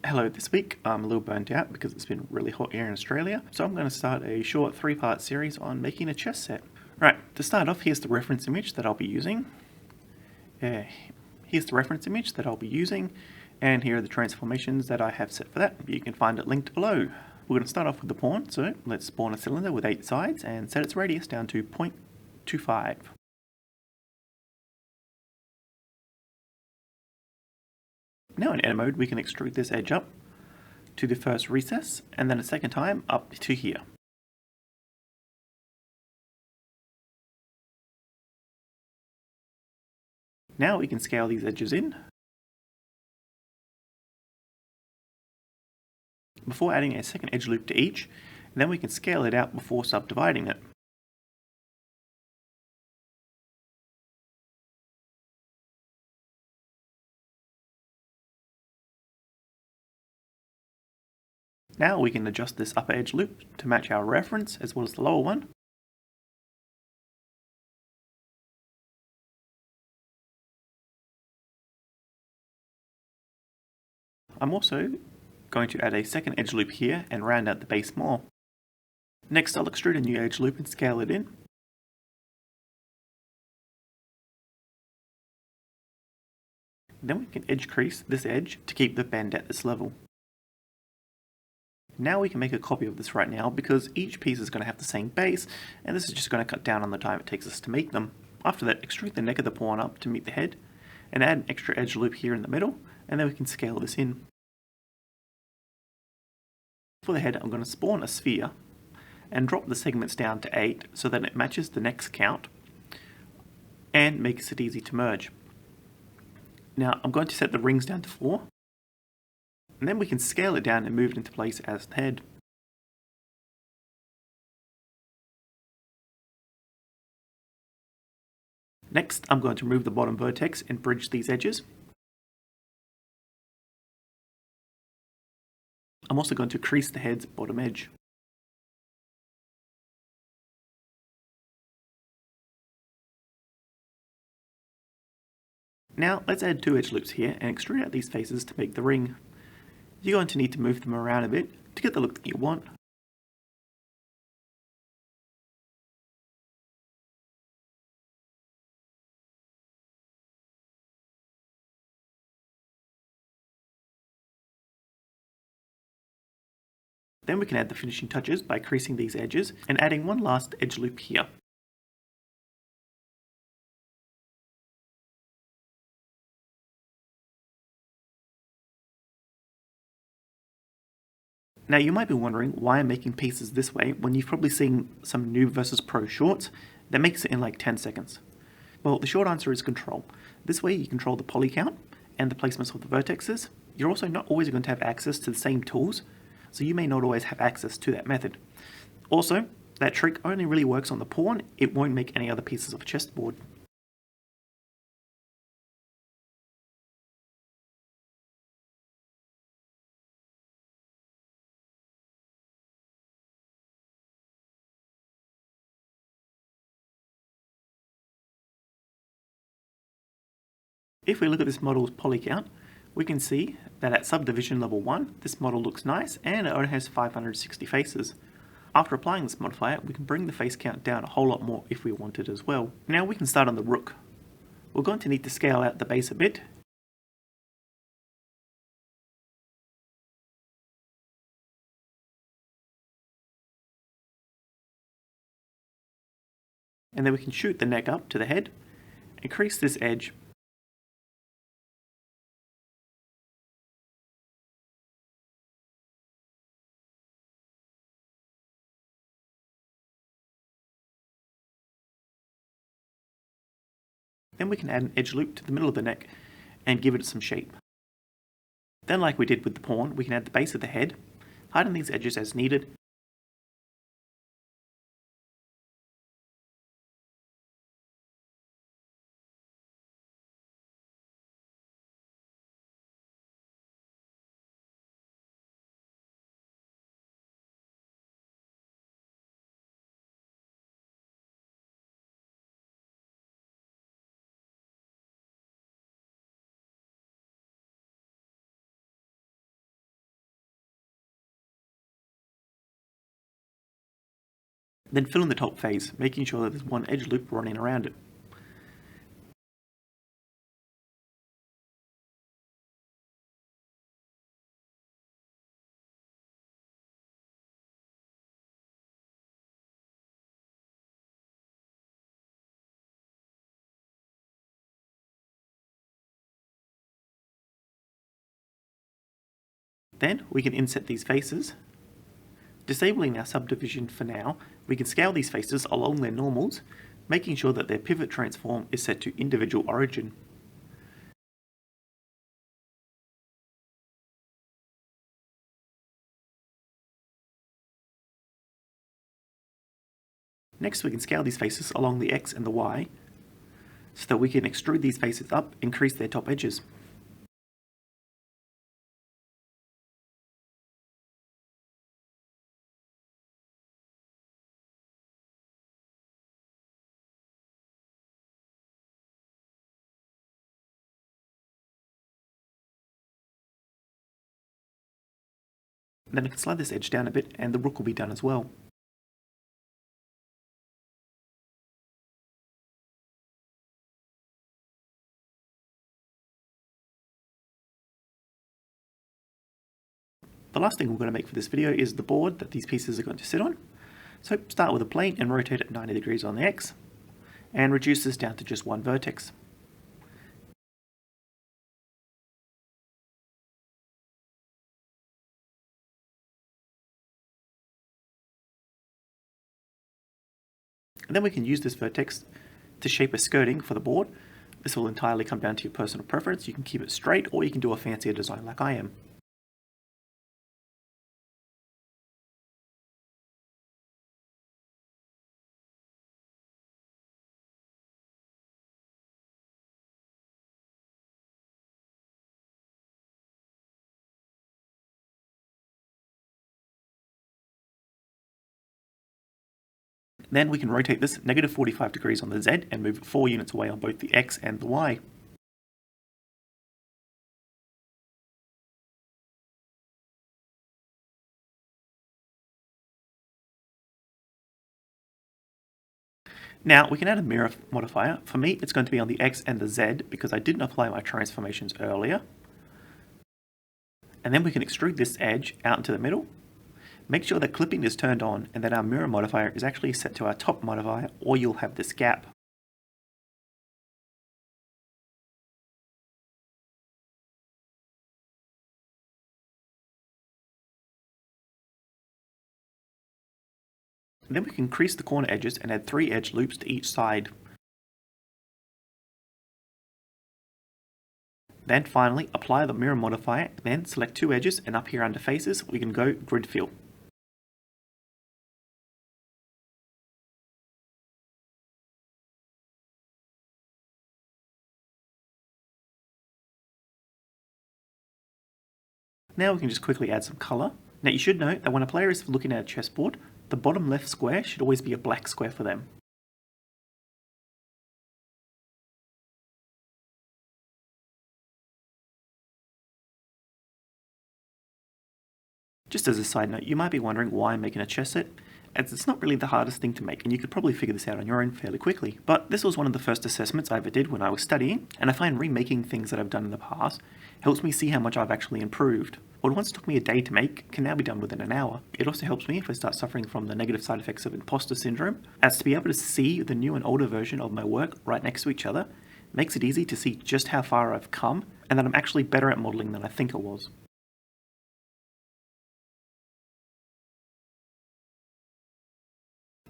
Hello, this week I'm a little burnt out because it's been really hot here in Australia, so I'm going to start a short 3-part series on making a chess set. Right, to start off, here's the reference image that I'll be using. And here are the transformations that I have set for that. You can find it linked below. We're going to start off with the pawn, so let's spawn a cylinder with 8 sides and set its radius down to 0.25. Now in edit mode, we can extrude this edge up to the first recess, and then a second time up to here. Now we can scale these edges in before adding a second edge loop to each, and then we can scale it out before subdividing it. Now we can adjust this upper edge loop to match our reference as well as the lower one. I'm also going to add a second edge loop here and round out the base more. Next, I'll extrude a new edge loop and scale it in. Then we can edge crease this edge to keep the bend at this level. Now we can make a copy of this right now because each piece is going to have the same base, and this is just going to cut down on the time it takes us to make them. After that, extrude the neck of the pawn up to meet the head, and add an extra edge loop here in the middle, and then we can scale this in. For the head, I'm going to spawn a sphere, and drop the segments down to 8 so that it matches the next count, and makes it easy to merge. Now I'm going to set the rings down to 4, and then we can scale it down and move it into place as the head. Next, I'm going to remove the bottom vertex and bridge these edges. I'm also going to crease the head's bottom edge. Now let's add 2 edge loops here and extrude out these faces to make the ring. You're going to need to move them around a bit to get the look that you want. Then we can add the finishing touches by creasing these edges and adding one last edge loop here. Now you might be wondering why I'm making pieces this way when you've probably seen some Noob vs Pro shorts that makes it in like 10 seconds. Well, the short answer is control. This way you control the poly count and the placements of the vertexes. You're also not always going to have access to the same tools, so you may not always have access to that method. Also, that trick only really works on the pawn, it won't make any other pieces of a chessboard. If we look at this model's poly count, we can see that at subdivision level 1, this model looks nice and it only has 560 faces. After applying this modifier, we can bring the face count down a whole lot more if we wanted as well. Now we can start on the rook. We're going to need to scale out the base a bit. And then we can shoot the neck up to the head and crease this edge. Then we can add an edge loop to the middle of the neck and give it some shape. Then, like we did with the pawn, we can add the base of the head, harden these edges as needed, Then fill in the top face, making sure that there's one edge loop running around it. Then we can inset these faces. Disabling our subdivision for now, we can scale these faces along their normals, making sure that their pivot transform is set to individual origin. Next we can scale these faces along the X and the Y, so that we can extrude these faces up, increase their top edges. Then I can slide this edge down a bit and the rook will be done as well. The last thing we're going to make for this video is the board that these pieces are going to sit on. So start with a plane and rotate it 90 degrees on the X, and reduce this down to just one vertex. And then we can use this vertex to shape a skirting for the board. This will entirely come down to your personal preference. You can keep it straight or you can do a fancier design like I am. Then we can rotate this negative 45 degrees on the Z and move it 4 units away on both the X and the Y. Now we can add a mirror modifier. For me it's going to be on the X and the Z because I didn't apply my transformations earlier. And then we can extrude this edge out into the middle. Make sure that clipping is turned on and that our mirror modifier is actually set to our top modifier, or you'll have this gap. And then we can crease the corner edges and add 3 edge loops to each side. Then finally apply the mirror modifier, then select 2 edges, and up here under faces we can go grid fill. Now we can just quickly add some colour. Now you should note that when a player is looking at a chessboard, the bottom left square should always be a black square for them. Just as a side note, you might be wondering why I'm making a chess set, as it's not really the hardest thing to make and you could probably figure this out on your own fairly quickly. But this was one of the first assessments I ever did when I was studying, and I find remaking things that I've done in the past helps me see how much I've actually improved. What once took me a day to make can now be done within an hour. It also helps me if I start suffering from the negative side effects of imposter syndrome, as to be able to see the new and older version of my work right next to each other makes it easy to see just how far I've come and that I'm actually better at modelling than I think I was.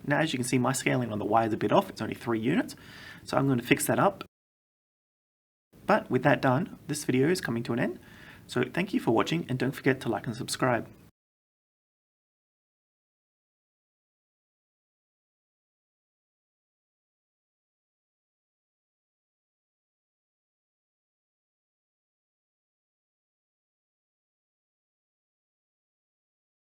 Now as you can see, my scaling on the Y is a bit off, it's only 3 units, so I'm going to fix that up. But with that done, this video is coming to an end, so thank you for watching and don't forget to like and subscribe.